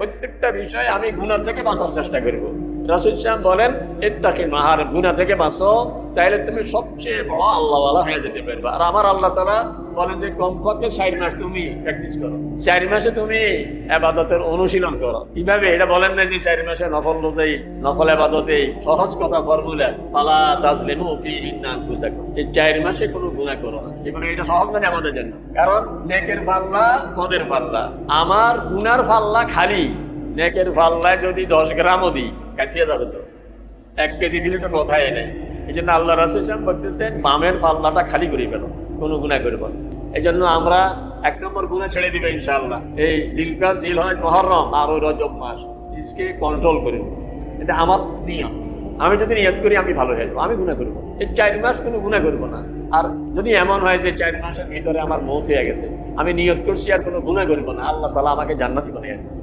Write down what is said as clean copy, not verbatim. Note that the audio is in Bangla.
প্রত্যেকটা বিষয়ে আমি গুনাহ থেকে বাঁচার চেষ্টা করব। রাসূল সাহেব বলেন ইত্তাকি মাহার, গুনাহ থেকে বাঁচো, তাইলে তুমি সবচেয়ে বড় আল্লাহওয়ালা হয়ে যেতে পারবে। আর আমার আল্লাহ তাআলা বলেন যে কমপক্ষে 4 মাস তুমি প্র্যাকটিস করো, 4 মাসে তুমি ইবাদতের অনুশীলন করো। কিভাবে? এটা বলেন না যে 4 মাসে নফল রোজাই, নফল ইবাদতে, সহজ কথা ফর্মুলা, ফালা তাজলিমু ফিহিন্না আনফুসাকুম, এই 4 মাসে কোনো গুনাহ করো না। এবারে এটা সহজ মানে আমাদের জন্য, কারণ নেকের পাল্লা পদের পাল্লা, আমার গুনার পাল্লা খালি। নেকের পাল্লায় যদি 10 গ্রামও দিই কাছিয়ে যাবে, তো 1 কেজি দিলে তো কথাই নেই। এই জন্য আল্লাহ রাসূল সাল্লাল্লাহু আলাইহি ওয়াসাল্লাম বলতেছেন বামের পাল্লাটা খালি করে ফেলো, কোনো গুনাহ করবো না। এই জন্য আমরা 1 নম্বর গুনাহ ছেড়ে দিবে ইনশাআল্লাহ। এই জিলকাদ, জিলহজ, মুহররম আর ওই রজব মাস, ইসকে কন্ট্রোল করে, এটা আমার নিয়ম। আমি যদি নিয়ত করি আমি ভালো হয়ে যাবো, আমি গুনাহ করবো। এই 4 মাস কোনো গুনাহ করবো না। আর যদি এমন হয় যে 4 মাসের ভিতরে আমার মওত হয়ে গেছে, আমি নিয়ত করছি আর কোনো গুনাহ করবো না, আল্লাহ তাআলা আমাকে জান্নাতি বানিয়ে দেবেন।